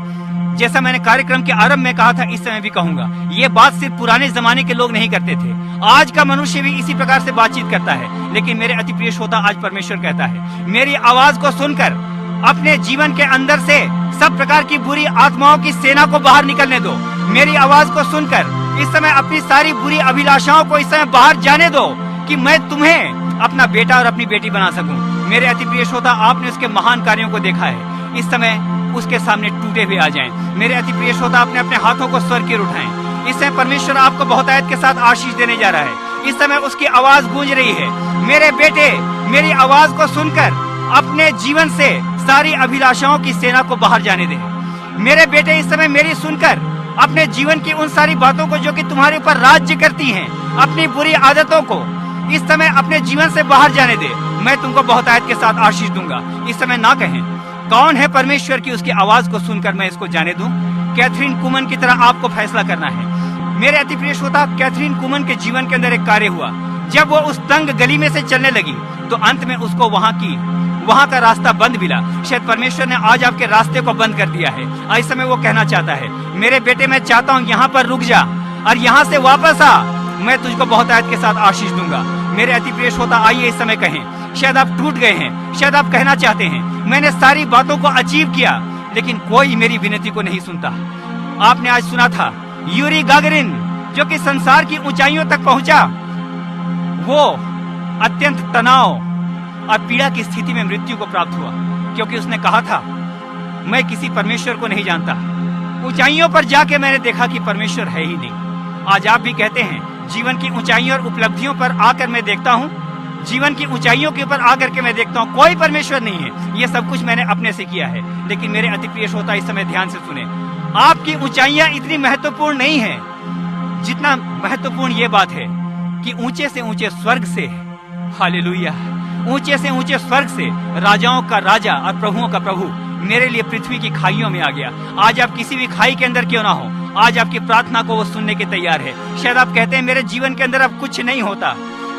जैसा मैंने कार्यक्रम के आरंभ में कहा था, इस समय भी कहूंगा, ये बात सिर्फ पुराने जमाने के लोग नहीं करते थे। आज का मनुष्य भी इसी प्रकार से बातचीत करता है। लेकिन मेरे अति प्रिय श्रोता, आज परमेश्वर कहता है, मेरी आवाज को सुनकर अपने जीवन के अंदर से सब प्रकार की बुरी आत्माओं की सेना को बाहर निकलने दो। मेरी आवाज को सुनकर इस समय अपनी सारी बुरी अभिलाषाओं को इस समय बाहर जाने दो, कि मैं तुम्हें अपना बेटा और अपनी बेटी बना सकूं। मेरे अति प्रिय श्रोता, आपने उसके महान कार्यों को देखा है। इस समय उसके सामने टूटे हुए आ जाएं। मेरे अति प्रिय श्रोता, अपने अपने हाथों को स्वर की उठाएं। इस समय परमेश्वर आपको बहुतायत के साथ आशीष देने जा रहा है। इस समय उसकी आवाज गूंज रही है, मेरे बेटे, मेरी आवाज को सुनकर अपने जीवन से सारी अभिलाषाओं की सेना को बाहर जाने दे। मेरे बेटे, इस समय मेरी सुनकर अपने जीवन की उन सारी बातों को जो कि तुम्हारे ऊपर राज्य करती हैं, अपनी बुरी आदतों को इस समय अपने जीवन से बाहर जाने दे। मैं तुमको बहुतायत के साथ आशीष दूंगा। इस समय ना कहें, कौन है परमेश्वर, की उसकी आवाज को सुनकर मैं इसको जाने दूं। कैथरीन कुमन की तरह आपको फैसला करना है। मेरे अति प्रिय श्रोता, कैथरीन कुमन के जीवन के अंदर एक कार्य हुआ। जब वो उस तंग गली में से चलने लगी, तो अंत में उसको वहां का रास्ता बंद मिला। शायद परमेश्वर ने आज आपके रास्ते को बंद कर दिया है। इस समय वो कहना चाहता है, मेरे बेटे, मैं चाहता हूँ यहाँ पर रुक जा और यहाँ से वापस आ, मैं तुझको बहुतायत के साथ आशीष दूंगा। मेरे अति प्रिय श्रोता, आइए इस समय कहें, शायद आप टूट गए हैं, शायद आप कहना चाहते हैं, मैंने सारी बातों को अचीव किया, लेकिन कोई मेरी विनती को नहीं सुनता। आपने आज सुना था, यूरी गागरिन, जो कि संसार की ऊंचाइयों तक पहुंचा, वो अत्यंत तनाव और पीड़ा की स्थिति में मृत्यु को प्राप्त हुआ, क्योंकि उसने कहा था, मैं किसी परमेश्वर को नहीं जानता। ऊंचाइयों पर जाके मैंने देखा कि परमेश्वर है ही नहीं। आज आप भी कहते हैं, जीवन की ऊंचाइयों और उपलब्धियों पर आकर मैं देखता हूँ, जीवन की ऊंचाइयों के ऊपर आकर के मैं देखता हूँ कोई परमेश्वर नहीं है। ये सब कुछ मैंने अपने से किया है। लेकिन मेरे अति प्रिय श्रोता, इस समय ध्यान से सुने, आपकी ऊंचाइयां इतनी महत्वपूर्ण नहीं है जितना महत्वपूर्ण ये बात है कि ऊंचे से ऊंचे स्वर्ग से, हालेलुया, ऊंचे से ऊंचे स्वर्ग से राजाओं का राजा और प्रभुओं का प्रभु मेरे लिए पृथ्वी की खाइयों में आ गया। आज आप किसी भी खाई के अंदर क्यों ना हो, आज आपकी प्रार्थना को वो सुनने के तैयार है। शायद आप कहते हैं मेरे जीवन के अंदर अब कुछ नहीं होता।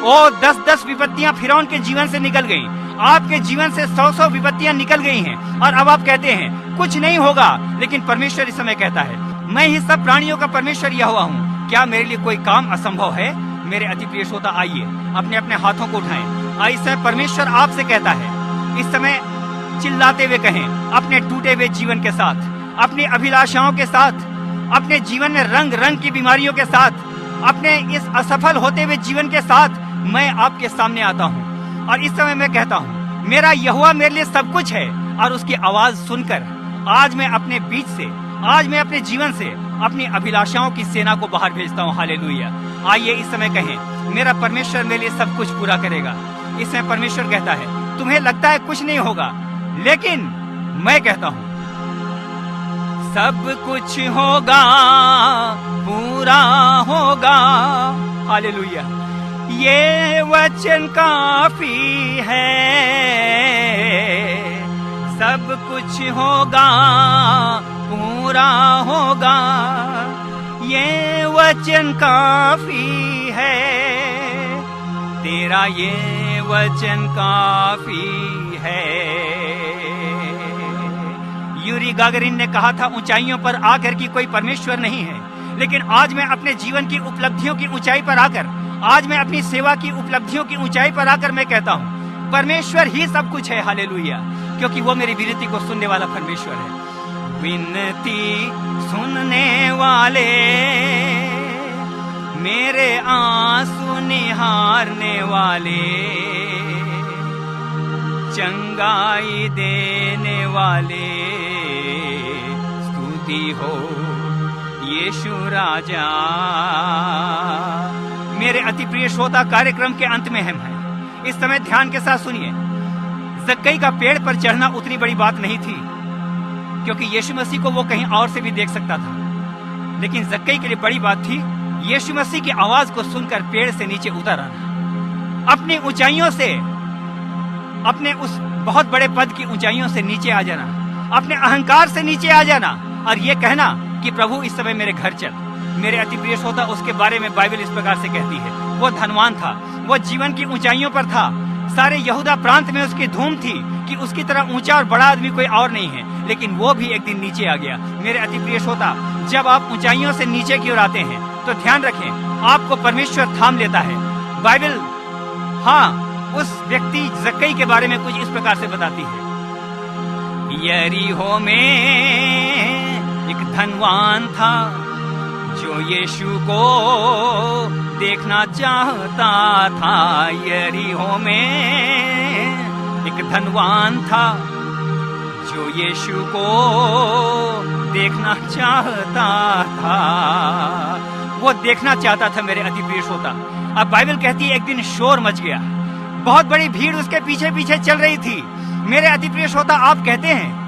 ओ 10-10 विपत्तियां फिरौन के जीवन से निकल गई, आपके जीवन से 100-100 विपत्तियां निकल गई हैं, और अब आप कहते हैं कुछ नहीं होगा। लेकिन परमेश्वर इस समय कहता है, मैं ही सब प्राणियों का परमेश्वर यहोवा हूँ, क्या मेरे लिए कोई काम असंभव है? मेरे अति प्रिय श्रोता, आइए अपने अपने हाथों को उठाएं। इस समय परमेश्वर आपसे कहता है, इस समय चिल्लाते हुए कहें, अपने टूटे हुए जीवन के साथ, अपनी अभिलाषाओं के साथ, अपने जीवन में रंग रंग की बीमारियों के साथ, अपने इस असफल होते हुए जीवन के साथ मैं आपके सामने आता हूँ। और इस समय मैं कहता हूँ, मेरा यहोवा मेरे लिए सब कुछ है, और उसकी आवाज सुनकर आज मैं अपने बीच से, आज मैं अपने जीवन से अपनी अभिलाषाओं की सेना को बाहर भेजता हूँ। हालेलुया। आइए इस समय कहें, मेरा परमेश्वर मेरे लिए सब कुछ पूरा करेगा। इस समय परमेश्वर कहता है, तुम्हें लगता है कुछ नहीं होगा, लेकिन मैं कहता हूँ सब कुछ होगा, पूरा होगा। हालेलुया। ये वचन काफी है, सब कुछ होगा, पूरा होगा। ये वचन काफी है, तेरा ये वचन काफी है। यूरी गागरिन ने कहा था, ऊंचाइयों पर आकर की कोई परमेश्वर नहीं है। लेकिन आज मैं अपने जीवन की उपलब्धियों की ऊंचाई पर आकर, आज मैं अपनी सेवा की उपलब्धियों की ऊंचाई पर आकर मैं कहता हूँ, परमेश्वर ही सब कुछ है। हालेलुया। क्योंकि वो मेरी विनती को सुनने वाला परमेश्वर है। विनती सुनने वाले, मेरे आंसू निहारने वाले, चंगाई देने वाले, स्तुति हो यीशु राजा। मेरे अति प्रिय श्रोता, कार्यक्रम के अंत में हम हैं। इस समय ध्यान के साथ सुनिए। जक्कई का पेड़ पर चढ़ना उतनी बड़ी बात नहीं थी, क्योंकि यीशु मसीह को वो कहीं और से भी देख सकता था। लेकिन जक्कई के लिए बड़ी बात थी यीशु मसीह की आवाज को सुनकर पेड़ से नीचे उतर आना, अपनी ऊंचाइयों से, अपने उस बहुत बड़े पद की ऊंचाइयों से नीचे आ जाना, अपने अहंकार से नीचे आ जाना, और ये कहना कि प्रभु इस समय मेरे घर चल। मेरे अति प्रिय श्रोता, उसके बारे में बाइबल इस प्रकार से कहती है, वो धनवान था, वो जीवन की ऊंचाइयों पर था। सारे यहूदा प्रांत में उसकी धूम थी कि उसकी तरह ऊंचा और बड़ा आदमी कोई और नहीं है। लेकिन वो भी एक दिन नीचे आ गया। मेरे अति प्रिय श्रोता, जब आप ऊंचाइयों से नीचे की ओर आते हैं तो ध्यान रखें, आपको परमेश्वर थाम लेता है। बाइबल उस व्यक्ति जक्कई के बारे में कुछ इस प्रकार से बताती है। यरीहो में एक धनवान था जो यीशु को देखना चाहता था। यरीहो में एक धनवान था जो यीशु को देखना चाहता था। वो देखना चाहता था मेरे अति प्रिय श्रोता। अब बाइबल कहती है एक दिन शोर मच गया, बहुत बड़ी भीड़ उसके पीछे पीछे चल रही थी। मेरे अति प्रिय श्रोता, आप कहते हैं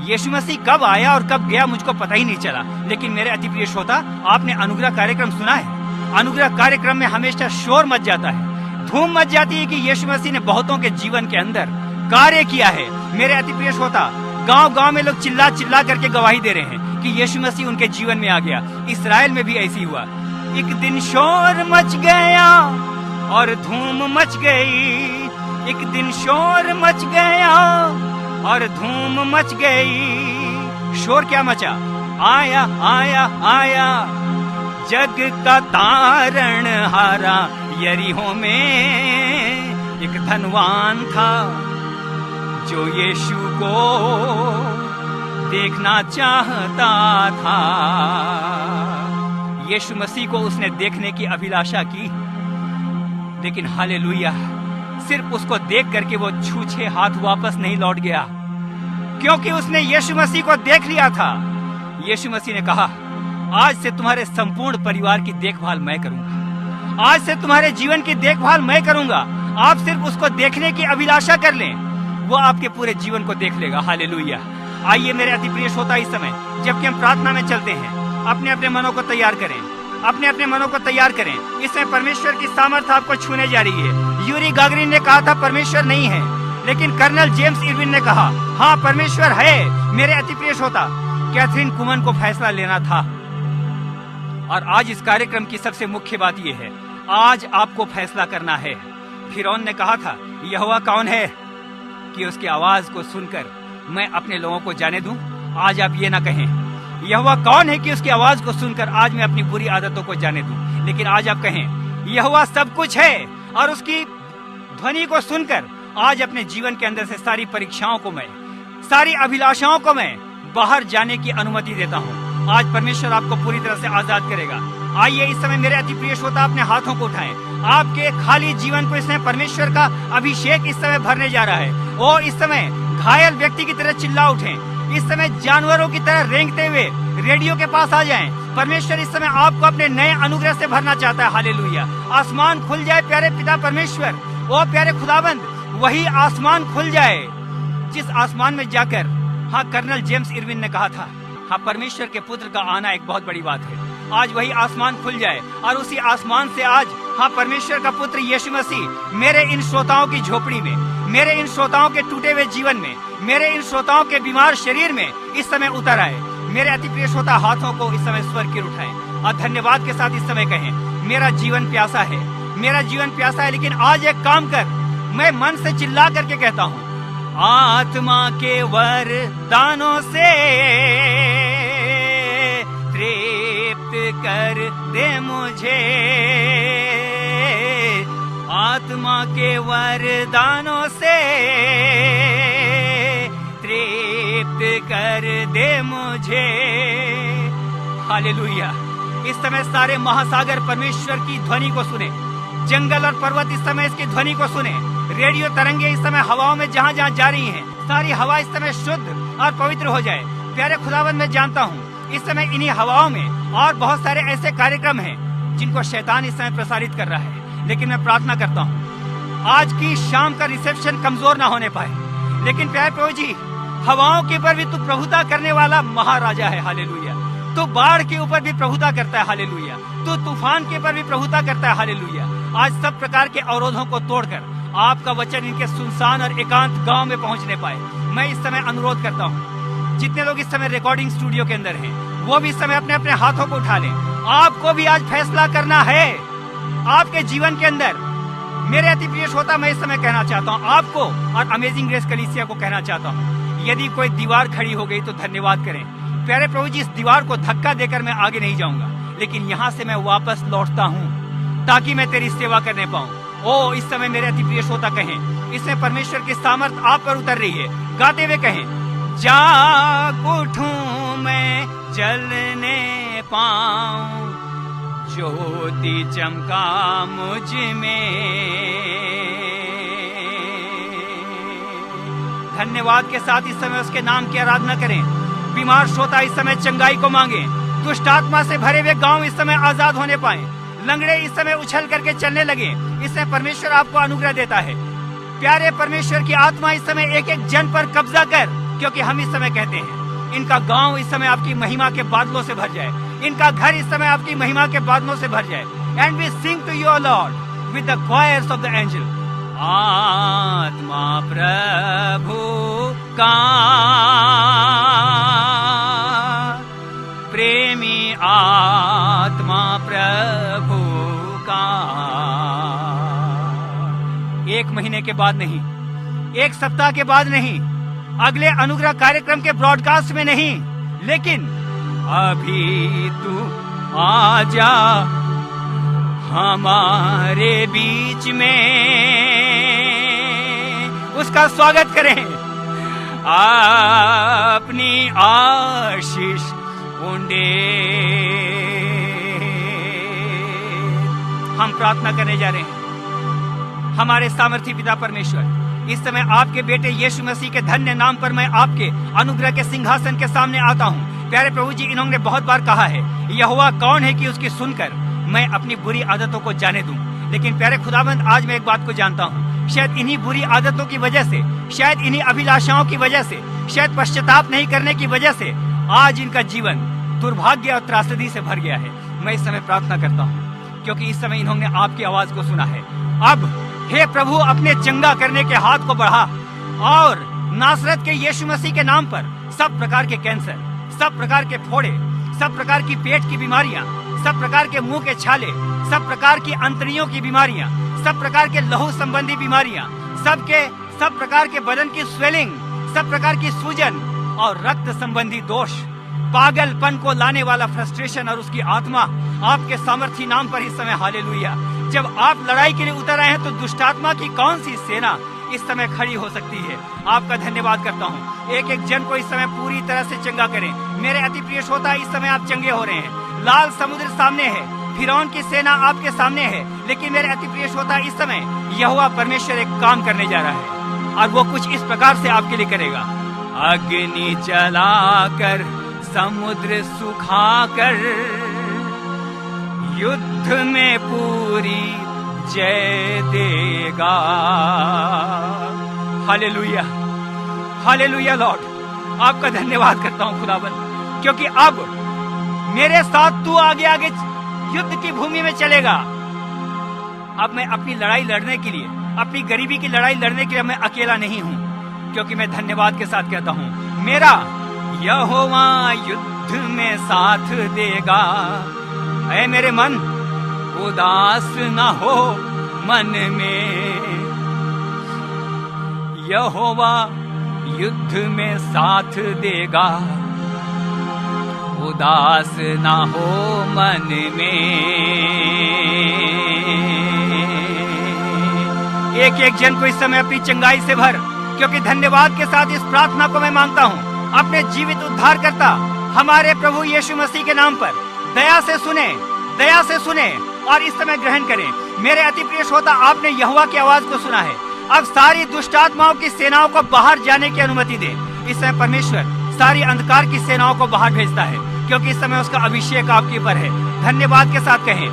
यीशु मसीह कब आया और कब गया मुझको पता ही नहीं चला। लेकिन मेरे अति प्रिय श्रोता, आपने अनुग्रह कार्यक्रम सुना है? अनुग्रह कार्यक्रम में हमेशा शोर मच जाता है, धूम मच जाती है कि यीशु मसीह ने बहुतों के जीवन के अंदर कार्य किया है। मेरे अति प्रिय श्रोता, गांव गांव में लोग चिल्ला चिल्ला करके गवाही दे रहे हैं कि यीशु मसीह उनके जीवन में आ गया। इस्राएल में भी ऐसी हुआ। एक दिन शोर मच गया और धूम मच गई। एक दिन शोर मच गया और धूम मच गई। शोर क्या मचा? आया आया आया जग का तारण हारा। यरीहो में एक धनवान था जो यीशु को देखना चाहता था। यीशु मसीह को उसने देखने की अभिलाषा की, लेकिन हालेलुया, सिर्फ उसको देख करके वो छूछे हाथ वापस नहीं लौट गया, क्योंकि उसने यीशु मसीह को देख लिया था। यीशु मसीह ने कहा, आज से तुम्हारे संपूर्ण परिवार की देखभाल मैं करूंगा। आज से तुम्हारे जीवन की देखभाल मैं करूंगा। आप सिर्फ उसको देखने की अभिलाषा कर लें, वो आपके पूरे जीवन को देख लेगा। हालेलुया। आइए मेरे अति प्रिय श्रोता, इस समय जबकि हम प्रार्थना में चलते हैं, अपने अपने मनों को तैयार करें, अपने अपने मनों को तैयार करें। इस समय परमेश्वर की सामर्थ आपको छूने जा रही है। यूरी गागरिन ने कहा था परमेश्वर नहीं है, लेकिन कर्नल जेम्स इरविन ने कहा हाँ, परमेश्वर है। मेरे अति प्रिय श्रोता, कैथरीन कुमन को फैसला लेना था, और आज इस कार्यक्रम की सबसे मुख्य बात यह है, आज आपको फैसला करना है। फिरौन ने कहा था, यहोवा कौन है कि उसकी आवाज को सुनकर मैं अपने लोगों को जाने दूं। आज आप ये ना कहें, यहोवा कौन है कि उसकी आवाज को सुनकर आज मैं अपनी बुरी आदतों को जाने दूं, लेकिन आज आप कहें, यहोवा सब कुछ है और उसकी ध्वनि को सुनकर आज अपने जीवन के अंदर से सारी परीक्षाओं को मैं, सारी अभिलाषाओं को मैं बाहर जाने की अनुमति देता हूँ। आज परमेश्वर आपको पूरी तरह से आजाद करेगा। आइए इस समय मेरे अति प्रिय श्रोता अपने हाथों को उठाएं। आपके खाली जीवन को इस समय परमेश्वर का अभिषेक इस समय भरने जा रहा है। और इस समय घायल व्यक्ति की तरह चिल्ला उठें। इस समय जानवरों की तरह रेंगते हुए रेडियो के पास आ जाएं। परमेश्वर इस समय आपको अपने नए अनुग्रह से भरना चाहता है। हालेलुया। आसमान खुल जाए प्यारे पिता परमेश्वर, ओ प्यारे खुदाबंद, वही आसमान खुल जाए जिस आसमान में जाकर, हाँ, कर्नल जेम्स इरविन ने कहा था, हाँ, परमेश्वर के पुत्र का आना एक बहुत बड़ी बात है। आज वही आसमान खुल जाए और उसी आसमान से आज, हाँ, परमेश्वर का पुत्र यीशु मसीह मेरे इन श्रोताओं की झोपड़ी में, मेरे इन श्रोताओं के टूटे हुए जीवन में, मेरे इन श्रोताओं के बीमार शरीर में इस समय उतर आए। मेरे अति प्रिय श्रोता हाथों को इस समय स्वर की उठाएं और धन्यवाद के साथ इस समय कहें, मेरा जीवन प्यासा है, मेरा जीवन प्यासा है, लेकिन आज एक काम कर। मैं मन से चिल्ला करके कहता हूँ, आत्मा के वरदानों से तृप्त कर दे मुझे, आत्मा के वरदानों से तृप्त कर दे मुझे। हालेलुया। इस समय सारे महासागर परमेश्वर की ध्वनि को सुने, जंगल और पर्वत इस समय इसकी ध्वनि को सुने, रेडियो तरंगे इस समय हवाओं में जहाँ जहाँ जा रही हैं, सारी हवा इस समय शुद्ध और पवित्र हो जाए। प्यारे खुदावंद, मैं जानता हूँ इस समय इन्हीं हवाओं में और बहुत सारे ऐसे कार्यक्रम हैं जिनको शैतान इस समय प्रसारित कर रहा है, लेकिन मैं प्रार्थना करता हूँ आज की शाम का रिसेप्शन कमजोर ना होने पाए। लेकिन प्यारे प्रभु जी, हवाओं के ऊपर भी तू प्रभुता करने वाला महाराजा है। हालेलुया। तू बाढ़ के ऊपर भी प्रभुता करता है। हालेलुया। तू तूफान के ऊपर भी प्रभुता करता है। हालेलुया। आज सब प्रकार के अवरोधों को तोड़कर आपका वचन इनके सुनसान और एकांत गांव में पहुंचने पाए। मैं इस समय अनुरोध करता हूं, जितने लोग इस समय रिकॉर्डिंग स्टूडियो के अंदर हैं, वो भी इस समय अपने अपने हाथों को उठा लें। आपको भी आज फैसला करना है आपके जीवन के अंदर। मेरे अति प्रिय श्रोता, मैं इस समय कहना चाहता हूं आपको और अमेजिंग ग्रेस कलीसिया को कहना चाहता हूं, यदि कोई दीवार खड़ी हो गई तो धन्यवाद करें। प्यारे प्रभु जी, इस दीवार को धक्का देकर मैं आगे नहीं जाऊंगा, लेकिन यहाँ से मैं वापस लौटता हूँ ताकि मैं तेरी सेवा करने पाऊँ। ओ, इस समय मेरे अति प्रिय श्रोता कहें, इसमें परमेश्वर की सामर्थ आप पर उतर रही है। गाते हुए कहें, जाग उठूं मैं जलने पाऊं, ज्योति चमका मुझ में। धन्यवाद के साथ इस समय उसके नाम की आराधना करें। बीमार श्रोता इस समय चंगाई को मांगे। दुष्ट आत्मा से भरे हुए गांव इस समय आजाद होने पाए। लंगड़े इस समय उछल करके चलने लगे। इस समय परमेश्वर आपको अनुग्रह देता है। प्यारे परमेश्वर की आत्मा इस समय एक एक जन पर कब्जा कर, क्योंकि हम इस समय कहते हैं इनका गांव इस समय आपकी महिमा के बादलों से भर जाए, इनका घर इस समय आपकी महिमा के बादलों से भर जाए। And we sing to your lord with the choirs of the angel. आत्मा प्रभु का प्रेमी, आत्मा प्रभु का। एक महीने के बाद नहीं, एक सप्ताह के बाद नहीं, अगले अनुग्रह कार्यक्रम के ब्रॉडकास्ट में नहीं, लेकिन अभी तू आजा हमारे बीच में। उसका स्वागत करें, अपनी आशीष उंडे। हम प्रार्थना करने जा रहे हैं। हमारे सामर्थी पिता परमेश्वर, इस समय आपके बेटे यीशु मसीह के धन्य नाम पर मैं आपके अनुग्रह के सिंहासन के सामने आता हूँ। प्यारे प्रभु जी, इन्होंने बहुत बार कहा है, यहोवा कौन है कि उसकी सुनकर मैं अपनी बुरी आदतों को जाने दूं। लेकिन प्यारे खुदाबंद, आज मैं एक बात को जानता हूँ, शायद इन्हीं बुरी आदतों की वजह से, शायद इन्हीं अभिलाषाओं की वजह से, शायद पश्चाताप नहीं करने की वजह से आज इनका जीवन दुर्भाग्य और त्रासदी से भर गया है। मैं इस समय प्रार्थना करता हूँ, क्योंकि इस समय इन्होंने आपकी आवाज को सुना है। अब हे प्रभु, अपने चंगा करने के हाथ को बढ़ा और नासरत के यीशु मसीह के नाम पर सब प्रकार के कैंसर, सब प्रकार के फोड़े, सब प्रकार की पेट की बीमारियां, सब प्रकार के मुंह के छाले, सब प्रकार की अंतड़ियों की बीमारियां, सब प्रकार के लहू संबंधी बीमारियां, सब प्रकार के बदन की स्वेलिंग, सब प्रकार की सूजन और रक्त संबंधी दोष, पागलपन को लाने वाला फ्रस्ट्रेशन और उसकी आत्मा आपके सामर्थी नाम पर इस समय हालेलुया। जब आप लड़ाई के लिए उतर आए हैं तो दुष्टात्मा की कौन सी सेना इस समय खड़ी हो सकती है। आपका धन्यवाद करता हूँ। एक एक जन को इस समय पूरी तरह से चंगा करें। मेरे अति प्रिय श्रोता, इस समय आप चंगे हो रहे हैं। लाल समुद्र सामने है, फिरौन की सेना आपके सामने है, लेकिन मेरे अति प्रिय श्रोता, इस समय यहोवा परमेश्वर एक काम करने जा रहा है और वो कुछ इस प्रकार से आपके लिए करेगा। अग्नि जलाकर, समुद्र सुखाकर, युद्ध में पूरी जय देगा। Hallelujah, hallelujah Lord. आपका धन्यवाद करता हूं खुदावन, क्योंकि अब मेरे साथ तू आगे आगे युद्ध की भूमि में चलेगा। अब मैं अपनी लड़ाई लड़ने के लिए, अपनी गरीबी की लड़ाई लड़ने के लिए मैं अकेला नहीं हूं, क्योंकि मैं धन्यवाद के साथ कहता हूं, मेरा यहोवा युद्ध में साथ देगा। ऐ मेरे मन, उदास न हो मन में, यहोवा युद्ध में साथ देगा। उदास न हो मन में। एक एक जन को इस समय अपनी चंगाई से भर, क्योंकि धन्यवाद के साथ इस प्रार्थना को मैं मांगता हूँ अपने जीवित उद्धारकर्ता हमारे प्रभु यीशु मसीह के नाम पर। दया से सुने, दया से सुने और इस समय ग्रहण करें। मेरे अति प्रिय श्रोता, आपने यहोवा की आवाज को सुना है। अब सारी दुष्ट आत्माओं की सेनाओं को बाहर जाने की अनुमति दे। इस समय परमेश्वर सारी अंधकार की सेनाओं को बाहर भेजता है, क्योंकि इस समय उसका अभिषेक आपके ऊपर है। धन्यवाद के साथ कहें,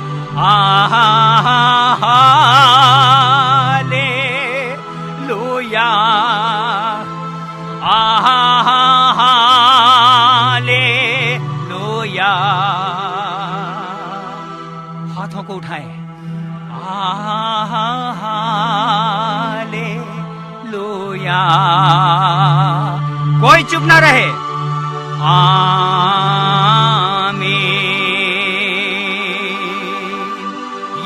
हालेलुया, हालेलुया। हाथों को उठाएं, हालेलुया। कोई चुप ना रहे। आमीन।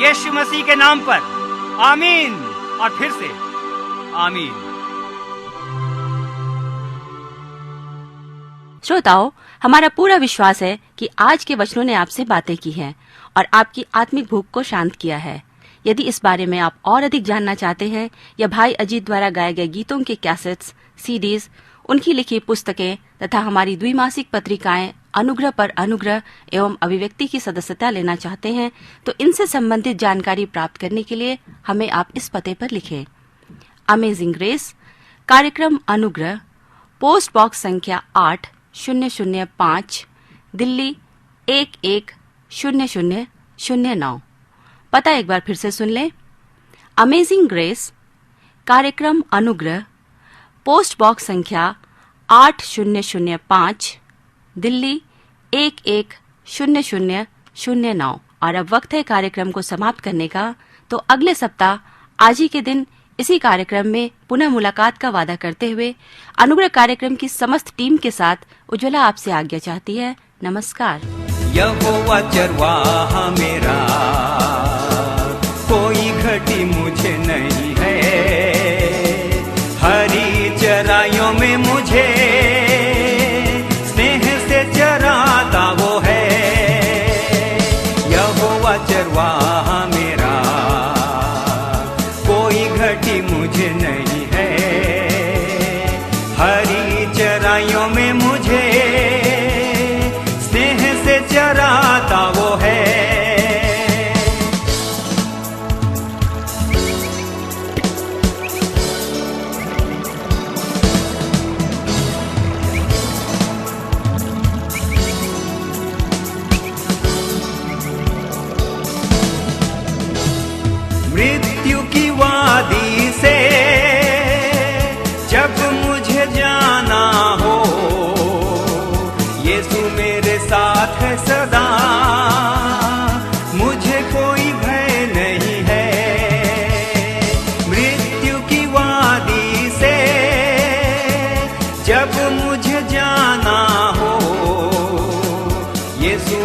यीशु मसीह के नाम पर आमीन। और फिर से आमीन। श्रोताओं, हमारा पूरा विश्वास है कि आज के वचनों ने आपसे बातें की हैं और आपकी आत्मिक भूख को शांत किया है। यदि इस बारे में आप और अधिक जानना चाहते हैं या भाई अजीत द्वारा गाए गए गीतों के कैसेट्स, सीडीज, उनकी लिखी पुस्तकें तथा हमारी द्विमासिक पत्रिकाएं अनुग्रह पर अनुग्रह एवं अभिव्यक्ति की सदस्यता लेना चाहते हैं, तो इनसे संबंधित जानकारी प्राप्त करने के लिए हमें आप इस पते पर लिखें। अमेजिंग ग्रेस, कार्यक्रम अनुग्रह, पोस्ट बॉक्स संख्या 8005, दिल्ली 110009। पता एक बार फिर से सुन लें। अमेजिंग ग्रेस, कार्यक्रम अनुग्रह, पोस्ट बॉक्स संख्या 8005, दिल्ली 110009। और अब वक्त है कार्यक्रम को समाप्त करने का, तो अगले सप्ताह आज ही के दिन इसी कार्यक्रम में पुनः मुलाकात का वादा करते हुए अनुग्रह कार्यक्रम की समस्त टीम के साथ उज्ज्वला आपसे आज्ञा चाहती है। नमस्कार। यहोवा चरवाहा मेरा, कोई घटी मुझे नहीं है। हरी चराइयों में मुझे स्नेह से चराता वो है। यहोवा चरवाहा मेरा, कोई घटी मुझे नहीं है। हरी चराइयों में मुझे स्नेह से चराता वो है। मृत्यु की वादी से जब मुझे जाना हो, यीशु मेरे साथ है सदा, मुझे कोई भय नहीं है। यीशु